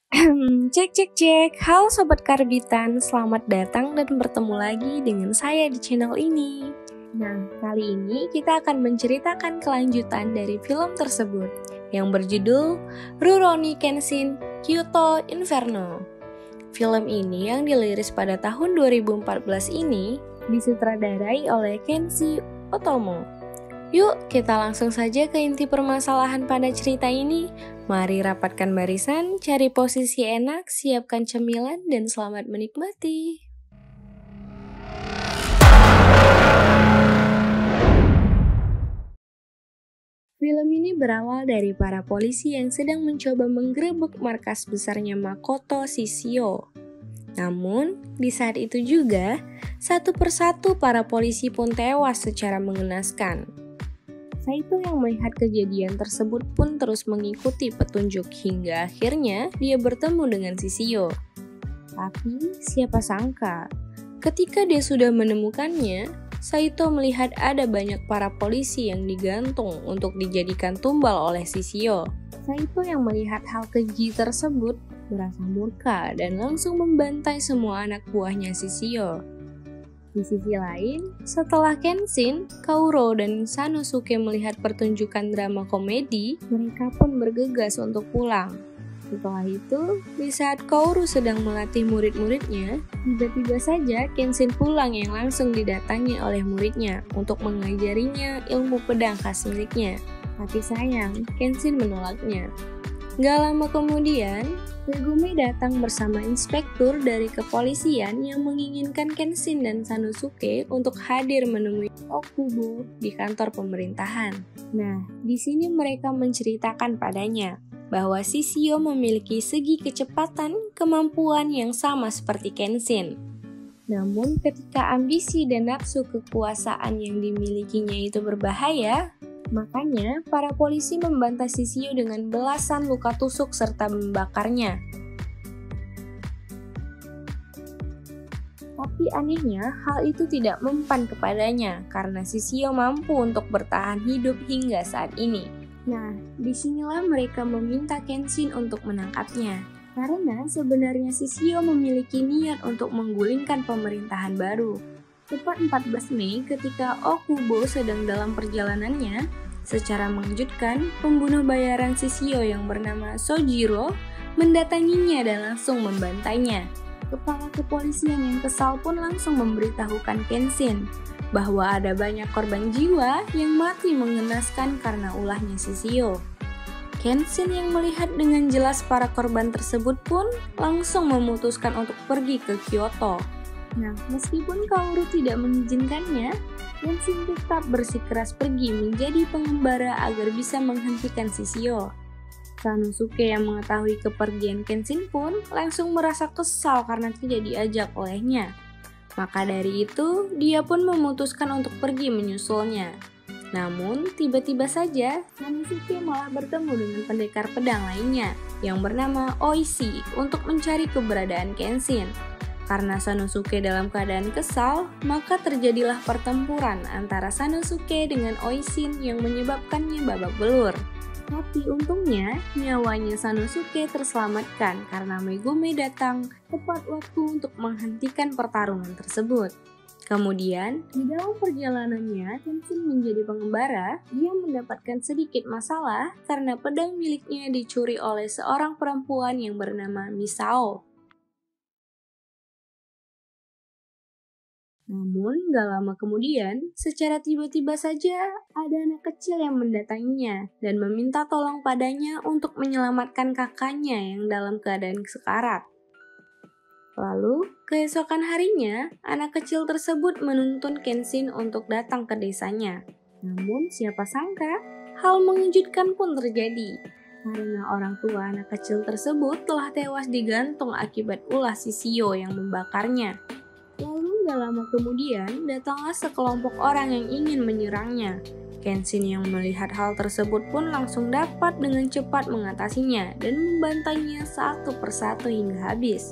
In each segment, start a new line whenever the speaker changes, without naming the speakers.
Cek cek cek, halo Sobat Karbitan, selamat datang dan bertemu lagi dengan saya di channel ini. Nah, kali ini kita akan menceritakan kelanjutan dari film tersebut yang berjudul Rurouni Kenshin Kyoto Inferno. Film ini yang dirilis pada tahun 2014 ini disutradarai oleh Kenshi Otomo. Yuk, kita langsung saja ke inti permasalahan pada cerita ini. Mari rapatkan barisan, cari posisi enak, siapkan cemilan, dan selamat menikmati. Film ini berawal dari para polisi yang sedang mencoba menggerebek markas besarnya Makoto Shishio. Namun, di saat itu juga, satu persatu para polisi pun tewas secara mengenaskan. Saito yang melihat kejadian tersebut pun terus mengikuti petunjuk hingga akhirnya dia bertemu dengan Shishio. Tapi siapa sangka, ketika dia sudah menemukannya, Saito melihat ada banyak para polisi yang digantung untuk dijadikan tumbal oleh Shishio. Saito yang melihat hal keji tersebut merasa murka dan langsung membantai semua anak buahnya Shishio. Di sisi lain, setelah Kenshin, Kaoru dan Sanosuke melihat pertunjukan drama komedi, mereka pun bergegas untuk pulang. Setelah itu, di saat Kaoru sedang melatih murid-muridnya, tiba-tiba saja Kenshin pulang yang langsung didatangi oleh muridnya untuk mengajarinya ilmu pedang khas miliknya. Tapi sayang, Kenshin menolaknya. Gak lama kemudian, Megumi datang bersama inspektur dari kepolisian yang menginginkan Kenshin dan Sanosuke untuk hadir menemui Okubo di kantor pemerintahan. Nah, di sini mereka menceritakan padanya bahwa Shishio memiliki segi kecepatan, kemampuan yang sama seperti Kenshin. Namun ketika ambisi dan nafsu kekuasaan yang dimilikinya itu berbahaya, makanya, para polisi membantai Shishio dengan belasan luka tusuk serta membakarnya. Tapi anehnya, hal itu tidak mempan kepadanya karena Shishio mampu untuk bertahan hidup hingga saat ini. Nah, disinilah mereka meminta Kenshin untuk menangkapnya. Karena sebenarnya Shishio memiliki niat untuk menggulingkan pemerintahan baru. Tepat 14 Mei ketika Okubo sedang dalam perjalanannya, secara mengejutkan, pembunuh bayaran Shishio yang bernama Sojiro mendatanginya dan langsung membantainya. Kepala kepolisian yang kesal pun langsung memberitahukan Kenshin bahwa ada banyak korban jiwa yang mati mengenaskan karena ulahnya Shishio. Kenshin yang melihat dengan jelas para korban tersebut pun langsung memutuskan untuk pergi ke Kyoto. Nah, meskipun Kaoru tidak mengizinkannya, Kenshin tetap bersikeras pergi menjadi pengembara agar bisa menghentikan Shishio. Sanosuke yang mengetahui kepergian Kenshin pun langsung merasa kesal karena tidak diajak olehnya. Maka dari itu, dia pun memutuskan untuk pergi menyusulnya. Namun, tiba-tiba saja Sanosuke malah bertemu dengan pendekar pedang lainnya yang bernama Oishi untuk mencari keberadaan Kenshin. Karena Sanosuke dalam keadaan kesal, maka terjadilah pertempuran antara Sanosuke dengan Oishin yang menyebabkannya babak belur. Tapi untungnya, nyawanya Sanosuke terselamatkan karena Megumi datang tepat waktu untuk menghentikan pertarungan tersebut. Kemudian, di dalam perjalanannya, Kenshin menjadi pengembara, dia mendapatkan sedikit masalah karena pedang miliknya dicuri oleh seorang perempuan yang bernama Misao. Namun, gak lama kemudian, secara tiba-tiba saja ada anak kecil yang mendatanginya dan meminta tolong padanya untuk menyelamatkan kakaknya yang dalam keadaan sekarat. Lalu, keesokan harinya, anak kecil tersebut menuntun Kenshin untuk datang ke desanya. Namun, siapa sangka, hal mengejutkan pun terjadi. Karena orang tua anak kecil tersebut telah tewas digantung akibat ulah Shishio yang membakarnya. Gak lama kemudian, datanglah sekelompok orang yang ingin menyerangnya. Kenshin yang melihat hal tersebut pun langsung dapat dengan cepat mengatasinya dan membantainya satu persatu hingga habis.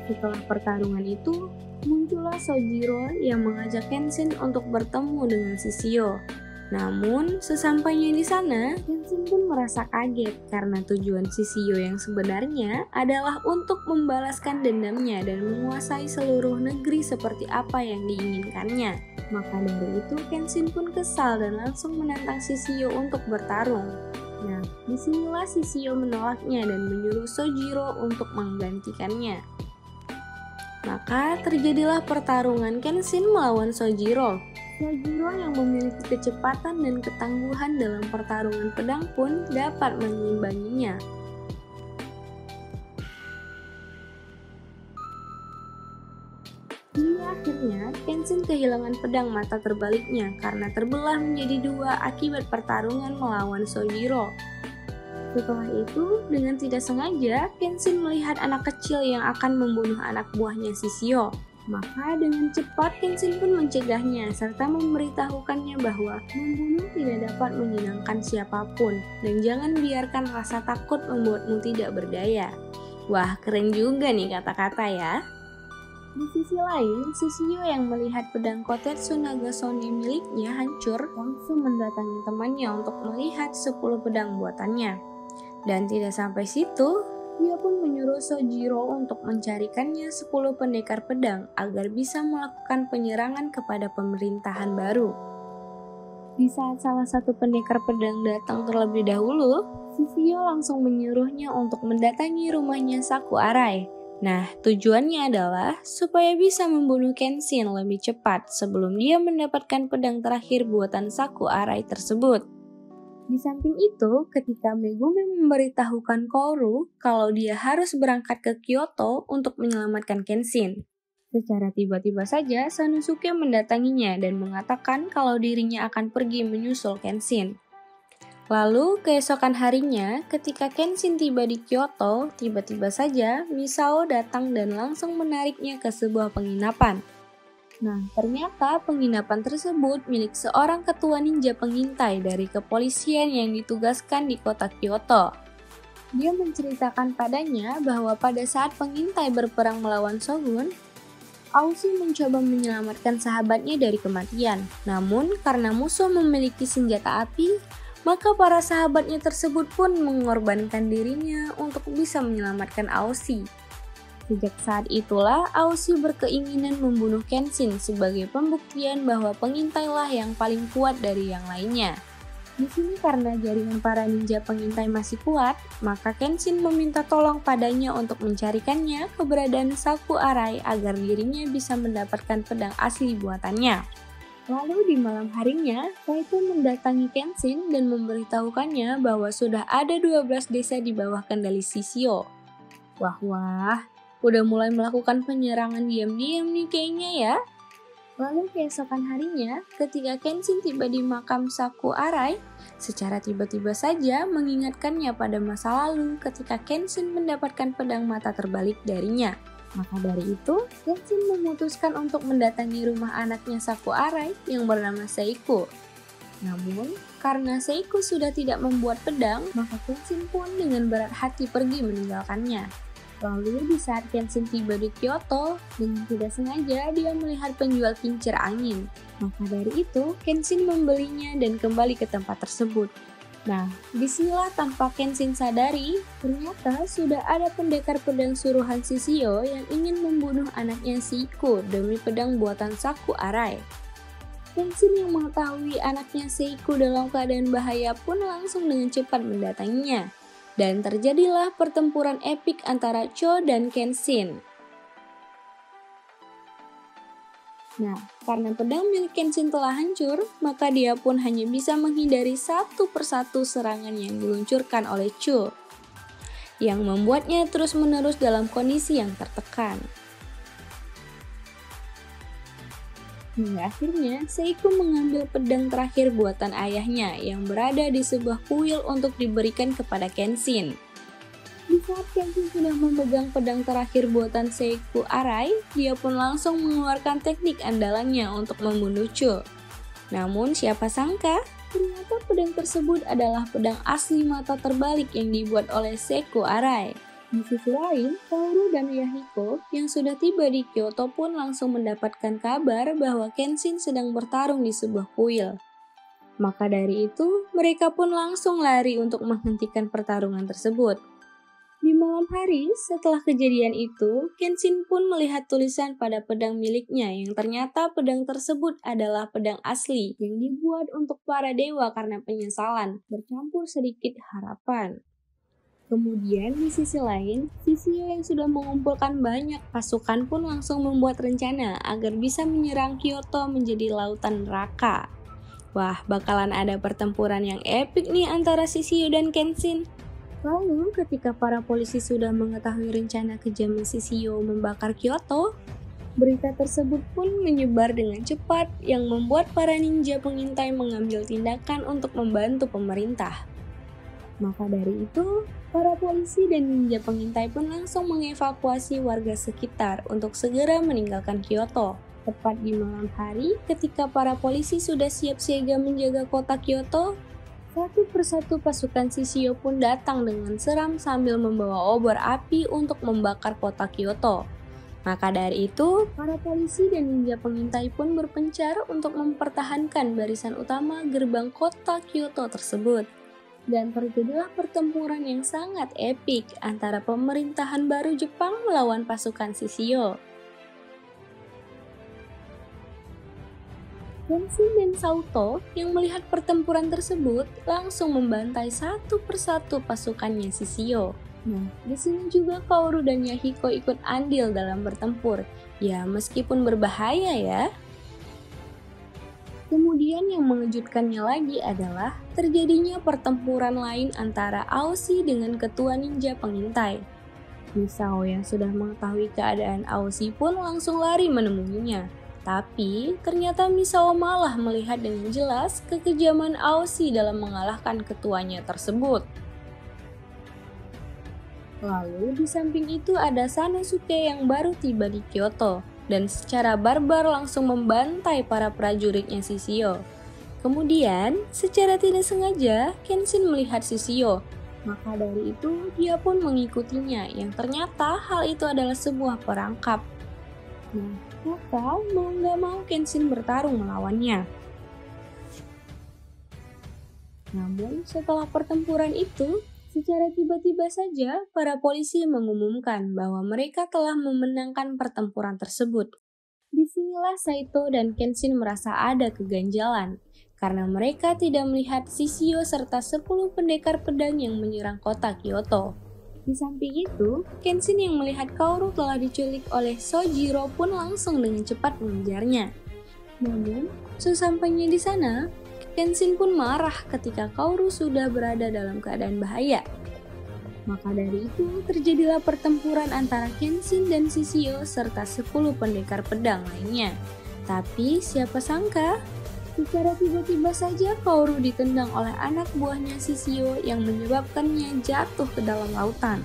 Setelah pertarungan itu, muncullah Sojiro yang mengajak Kenshin untuk bertemu dengan Shishio. Namun, sesampainya di sana, Kenshin pun merasa kaget karena tujuan Shishio yang sebenarnya adalah untuk membalaskan dendamnya dan menguasai seluruh negeri seperti apa yang diinginkannya. Maka dari itu, Kenshin pun kesal dan langsung menantang Shishio untuk bertarung. Nah, disinilah Shishio menolaknya dan menyuruh Sojiro untuk menggantikannya. Maka terjadilah pertarungan Kenshin melawan Sojiro. Sojiro yang memiliki kecepatan dan ketangguhan dalam pertarungan pedang pun dapat mengimbanginya. Hingga akhirnya Kenshin kehilangan pedang mata terbaliknya karena terbelah menjadi dua akibat pertarungan melawan Sojiro. Setelah itu, dengan tidak sengaja, Kenshin melihat anak kecil yang akan membunuh anak buahnya Shishio. Maka dengan cepat Kenshin pun mencegahnya serta memberitahukannya bahwa membunuh tidak dapat menyenangkan siapapun dan jangan biarkan rasa takut membuatmu tidak berdaya. Wah, keren juga nih kata-kata ya. Di sisi lain, Shishio yang melihat pedang Kotetsu Nagasone miliknya hancur langsung mendatangi temannya untuk melihat 10 pedang buatannya. Dan tidak sampai situ, dia pun menyuruh Sojiro untuk mencarikannya 10 pendekar pedang agar bisa melakukan penyerangan kepada pemerintahan baru. Di saat salah satu pendekar pedang datang terlebih dahulu, Shishio langsung menyuruhnya untuk mendatangi rumahnya Saku Arai. Nah, tujuannya adalah supaya bisa membunuh Kenshin lebih cepat sebelum dia mendapatkan pedang terakhir buatan Saku Arai tersebut. Di samping itu, ketika Megumi memberitahukan Kouru kalau dia harus berangkat ke Kyoto untuk menyelamatkan Kenshin. Secara tiba-tiba saja, Sanosuke mendatanginya dan mengatakan kalau dirinya akan pergi menyusul Kenshin. Lalu, keesokan harinya, ketika Kenshin tiba di Kyoto, tiba-tiba saja Misao datang dan langsung menariknya ke sebuah penginapan. Nah, ternyata penginapan tersebut milik seorang ketua ninja pengintai dari kepolisian yang ditugaskan di kota Kyoto. Dia menceritakan padanya bahwa pada saat pengintai berperang melawan Shogun, Aoshi mencoba menyelamatkan sahabatnya dari kematian. Namun, karena musuh memiliki senjata api, maka para sahabatnya tersebut pun mengorbankan dirinya untuk bisa menyelamatkan Aoshi. Sejak saat itulah, Aoshi berkeinginan membunuh Kenshin sebagai pembuktian bahwa pengintailah yang paling kuat dari yang lainnya. Di sini karena jaringan para ninja pengintai masih kuat, maka Kenshin meminta tolong padanya untuk mencarikannya keberadaan Saku Arai agar dirinya bisa mendapatkan pedang asli buatannya. Lalu di malam harinya, Kaito mendatangi Kenshin dan memberitahukannya bahwa sudah ada 12 desa di bawah kendali Shishio. Wah, udah mulai melakukan penyerangan diam-diam nih kayaknya ya. Lalu keesokan harinya, ketika Kenshin tiba di makam Saku Arai, secara tiba-tiba saja mengingatkannya pada masa lalu ketika Kenshin mendapatkan pedang mata terbalik darinya. Maka dari itu, Kenshin memutuskan untuk mendatangi rumah anaknya Saku Arai yang bernama Seiko. Namun, karena Seiko sudah tidak membuat pedang, maka Kenshin pun dengan berat hati pergi meninggalkannya. Lalu di saat Kenshin tiba di Kyoto, dengan tidak sengaja dia melihat penjual kincir angin. Maka dari itu, Kenshin membelinya dan kembali ke tempat tersebut. Nah, disinilah tanpa Kenshin sadari, ternyata sudah ada pendekar pedang suruhan Shishio yang ingin membunuh anaknya Seiko demi pedang buatan Saku Arai. Kenshin yang mengetahui anaknya Seiko dalam keadaan bahaya pun langsung dengan cepat mendatanginya. Dan terjadilah pertempuran epik antara Cho dan Kenshin. Nah, karena pedang milik Kenshin telah hancur, maka dia pun hanya bisa menghindari satu persatu serangan yang diluncurkan oleh Cho, yang membuatnya terus-menerus dalam kondisi yang tertekan. Hingga akhirnya, Seiko mengambil pedang terakhir buatan ayahnya yang berada di sebuah kuil untuk diberikan kepada Kenshin. Di saat Kenshin sudah memegang pedang terakhir buatan Saku Arai, dia pun langsung mengeluarkan teknik andalannya untuk membunuh Cho. Namun siapa sangka, ternyata pedang tersebut adalah pedang asli mata terbalik yang dibuat oleh Saku Arai. Di sisi lain, Kaoru dan Yahiko yang sudah tiba di Kyoto pun langsung mendapatkan kabar bahwa Kenshin sedang bertarung di sebuah kuil. Maka dari itu, mereka pun langsung lari untuk menghentikan pertarungan tersebut. Di malam hari, setelah kejadian itu, Kenshin pun melihat tulisan pada pedang miliknya yang ternyata pedang tersebut adalah pedang asli yang dibuat untuk para dewa karena penyesalan, bercampur sedikit harapan. Kemudian di sisi lain, Shishio yang sudah mengumpulkan banyak pasukan pun langsung membuat rencana agar bisa menyerang Kyoto menjadi lautan neraka. Wah, bakalan ada pertempuran yang epik nih antara Shishio dan Kenshin. Lalu ketika para polisi sudah mengetahui rencana kejaman Shishio membakar Kyoto, berita tersebut pun menyebar dengan cepat yang membuat para ninja pengintai mengambil tindakan untuk membantu pemerintah. Maka dari itu, para polisi dan ninja pengintai pun langsung mengevakuasi warga sekitar untuk segera meninggalkan Kyoto. Tepat di malam hari, ketika para polisi sudah siap siaga menjaga kota Kyoto, satu persatu pasukan Shishio pun datang dengan seram sambil membawa obor api untuk membakar kota Kyoto. Maka dari itu, para polisi dan ninja pengintai pun berpencar untuk mempertahankan barisan utama gerbang kota Kyoto tersebut. Dan terjadilah pertempuran yang sangat epik antara pemerintahan baru Jepang melawan pasukan Shishio. Kenshin dan Sauto yang melihat pertempuran tersebut langsung membantai satu persatu pasukannya Shishio. Nah, di sini juga Kaoru dan Yahiko ikut andil dalam bertempur. Ya, meskipun berbahaya ya. Kemudian yang mengejutkannya lagi adalah terjadinya pertempuran lain antara Aoshi dengan ketua ninja pengintai. Misao yang sudah mengetahui keadaan Aoshi pun langsung lari menemuinya. Tapi ternyata Misao malah melihat dengan jelas kekejaman Aoshi dalam mengalahkan ketuanya tersebut. Lalu di samping itu ada Sanosuke yang baru tiba di Kyoto dan secara barbar langsung membantai para prajuritnya Shishio. Kemudian, secara tidak sengaja, Kenshin melihat Shishio. Maka dari itu, dia pun mengikutinya yang ternyata hal itu adalah sebuah perangkap. Nah, maka mau nggak mau Kenshin bertarung melawannya. Namun, setelah pertempuran itu, secara tiba-tiba saja, para polisi mengumumkan bahwa mereka telah memenangkan pertempuran tersebut. Disinilah Saito dan Kenshin merasa ada keganjalan, karena mereka tidak melihat Shishio serta 10 pendekar pedang yang menyerang kota Kyoto. Di samping itu, Kenshin yang melihat Kaoru telah diculik oleh Sojiro pun langsung dengan cepat mengejarnya. Namun, sesampainya di sana, Kenshin pun marah ketika Kaoru sudah berada dalam keadaan bahaya. Maka dari itu, terjadilah pertempuran antara Kenshin dan Shishio serta 10 pendekar pedang lainnya. Tapi siapa sangka, secara tiba-tiba saja Kaoru ditendang oleh anak buahnya Shishio yang menyebabkannya jatuh ke dalam lautan.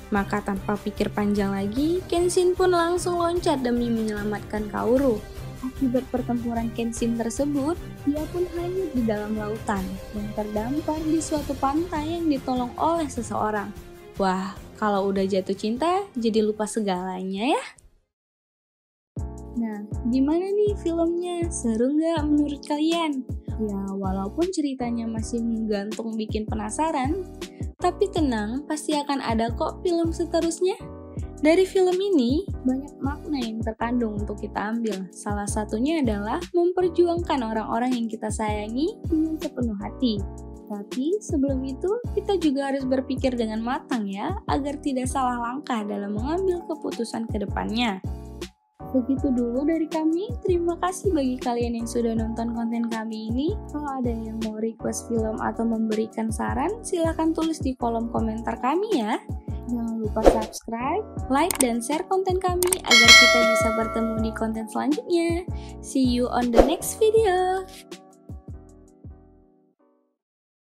Maka tanpa pikir panjang lagi, Kenshin pun langsung loncat demi menyelamatkan Kaoru. Akibat pertempuran Kenshin tersebut, dia pun hanyut di dalam lautan dan terdampar di suatu pantai yang ditolong oleh seseorang. Wah, kalau udah jatuh cinta, jadi lupa segalanya ya. Nah, gimana nih filmnya? Seru nggak menurut kalian? Ya, walaupun ceritanya masih menggantung bikin penasaran, tapi tenang, pasti akan ada kok film seterusnya. Dari film ini, banyak makna yang terkandung untuk kita ambil. Salah satunya adalah memperjuangkan orang-orang yang kita sayangi dengan sepenuh hati. Tapi sebelum itu, kita juga harus berpikir dengan matang ya, agar tidak salah langkah dalam mengambil keputusan ke depannya. Begitu dulu dari kami, terima kasih bagi kalian yang sudah nonton konten kami ini. Kalau ada yang mau request film atau memberikan saran, silahkan tulis di kolom komentar kami ya. Jangan lupa subscribe, like, dan share konten kami agar kita bisa bertemu di konten selanjutnya. See you on the next video.